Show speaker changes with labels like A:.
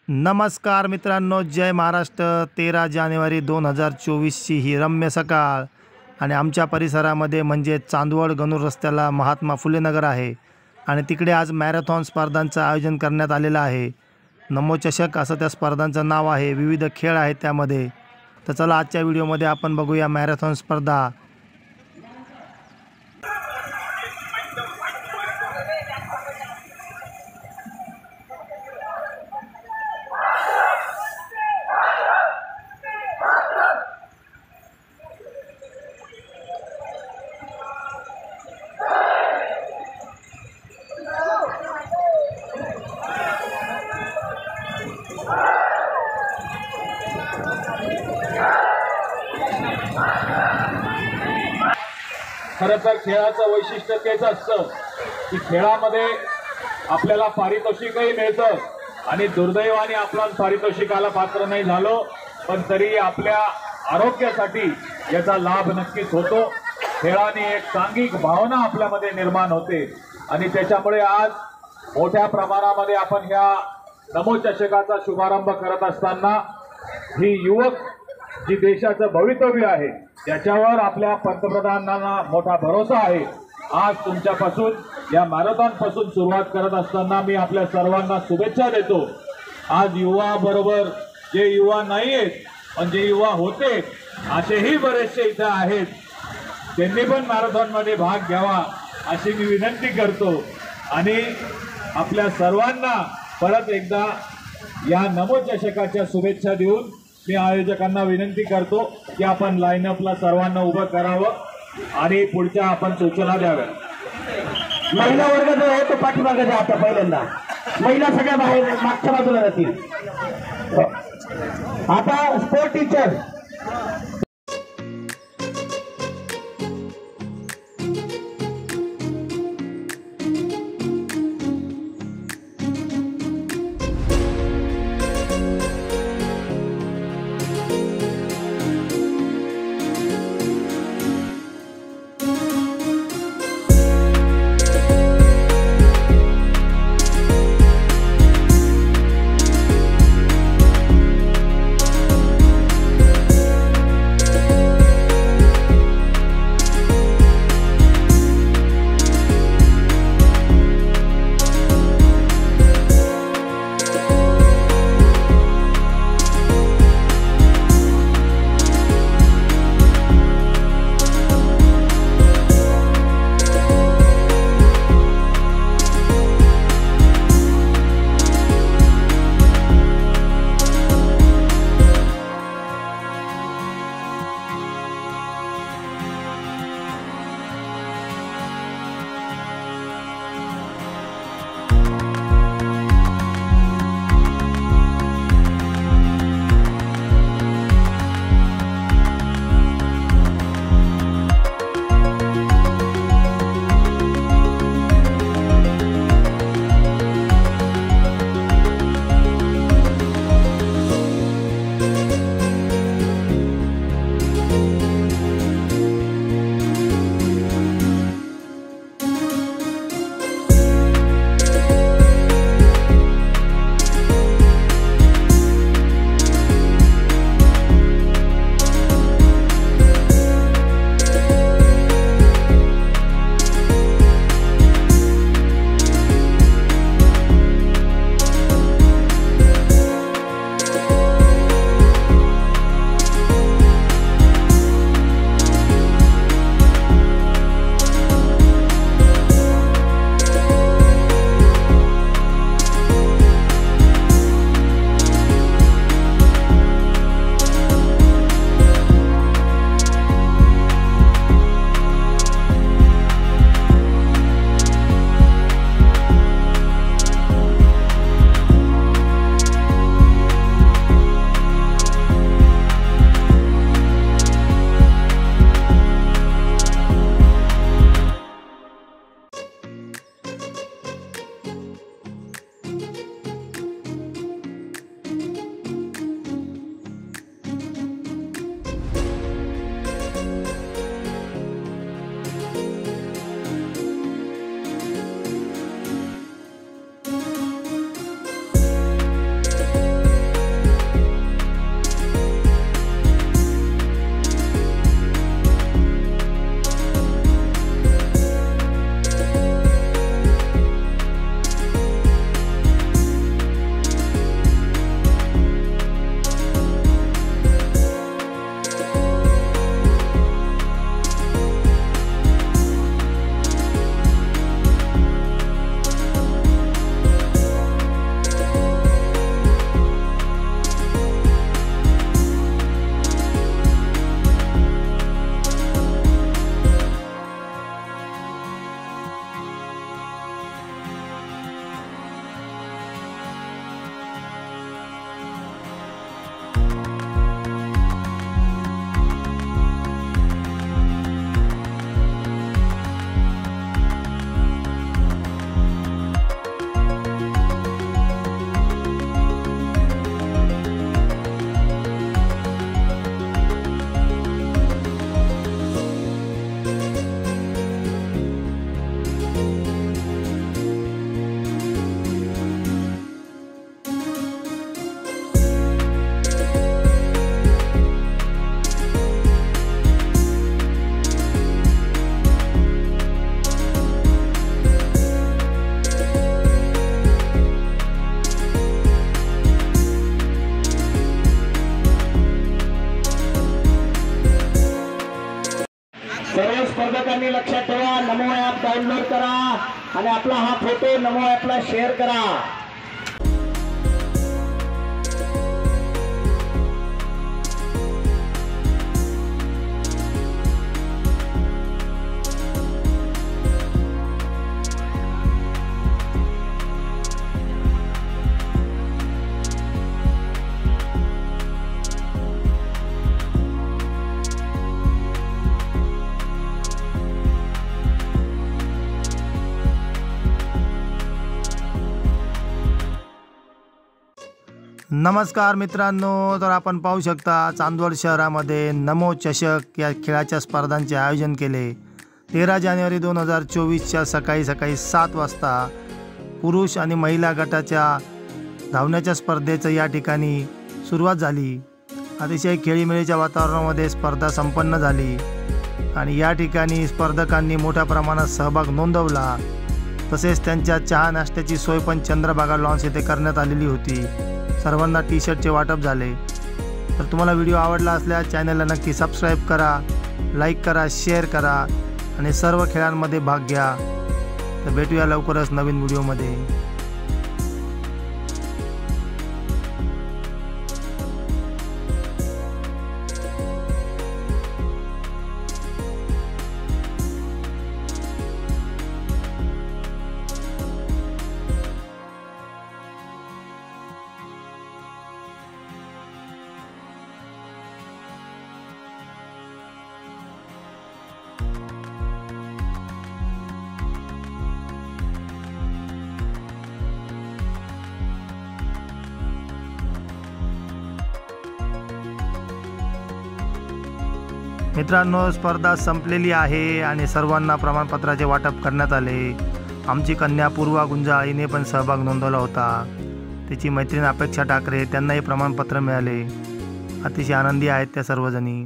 A: नमस्कार मित्रांनो, जय महाराष्ट्र। 13 जानेवारी 2024ची ही रम्य सकाळ आणि आमच्या परिसरामध्ये म्हणजे चांदवड गणूर रस्त्याला महात्मा फुले नगर आहे आणि तिकडे आज मॅरेथॉन स्पर्धांचं आयोजन करण्यात आलेलं आहे। नमो चषक असं त्या स्पर्धांचं नाव आहे। विविध खेळ आहेत त्यामध्ये। तर चला आजच्या व्हिडिओमध्ये आपण बघूया मॅरेथॉन स्पर्धा।
B: खरं तर खेळाचं वैशिष्ट्य तेच असतं की खेळामध्ये आपल्याला पारितोषिकही मिळतं आणि दुर्दैवाने आपण पारितोषिकाला पात्र नाही झालो, पण तरी आपल्या आरोग्यासाठी याचा लाभ नक्कीच होतो। खेळाने एक सांघिक भावना आपल्यामध्ये निर्माण होते आणि त्याच्यामुळे आज मोठ्या प्रमाणामध्ये आपण ह्या नमो चषकाचा शुभारंभ करत असताना ही युवक जी देशाचं भवितव्य आहे त्याच्यावर आपल्या पंतप्रधानांना मोठा भरोसा आहे। आज तुमच्यापासून या मॅरेथॉन पासून सुरुवात करत असताना मी आपल्या सर्वांना शुभेच्छा देतो। आज युवा बरोबर जे युवा नाही आहेत पण जे युवा होते असेही बरेचसे इथे आहेत, त्यांनी पण मॅरेथॉन मध्ये भाग घ्यावा अशी मी विनंती करतो आणि आपल्या सर्वांना परत एकदा या नमो चषकाच्या शुभेच्छा देऊन मी आयोजकांना विनंती करतो की आपण लाईनअपला सर्वांना उभं करावं आणि पुढच्या आपण सूचना द्याव्या।
C: महिला वर्ग जो आहे तो पाठीमागे जा। आता पहिल्यांदा महिला सगळ्या बाहेर मागच्या बाजूला जातील। आता स्पोर्ट टीचर डाउनलोड करा आणि आपला हा फोटो नमो ॲपला शेअर करा.
A: नमस्कार मित्रांनो, तर आपण पाहू शकता चांदवड शहरामध्ये नमो चषक या खेळाच्या स्पर्धांचे आयोजन केले. 13 जानेवारी 2024च्या सकाळी 7 वाजता पुरुष आणि महिला गटाच्या धावण्याच्या स्पर्धेचं या ठिकाणी सुरुवात झाली. अतिशय खेळीमेळीच्या वातावरणामध्ये स्पर्धा संपन्न झाली आणि या ठिकाणी स्पर्धकांनी मोठ्या प्रमाणात सहभाग नोंदवला. तसेच त्यांच्या चहा नाश्त्याची सोय पण चंद्रभागा लॉन्स येथे करण्यात आलेली होती. सर्वांना टी शर्टचे वाटप झाले. तर तुम्हाला व्हिडिओ आवडला असल्यास चॅनलला नक्की सबस्क्राईब करा, लाईक करा, शेअर करा आणि सर्व खेळांमध्ये भाग घ्या. तर भेटूया लवकरच नवीन व्हिडिओमध्ये. मित्रांनो, स्पर्धा संपलेली आहे आणि सर्वांना प्रमाणपत्राचे वाटप करण्यात आले. आमची कन्या पूर्वा गुंजाळ हिने पण सहभाग नोंदवला होता. तिची मैत्रीण अपेक्षा ठाकरे त्यांनाही प्रमाणपत्र मिळाले. अतिशय आनंदी आहेत त्या सर्वजणी.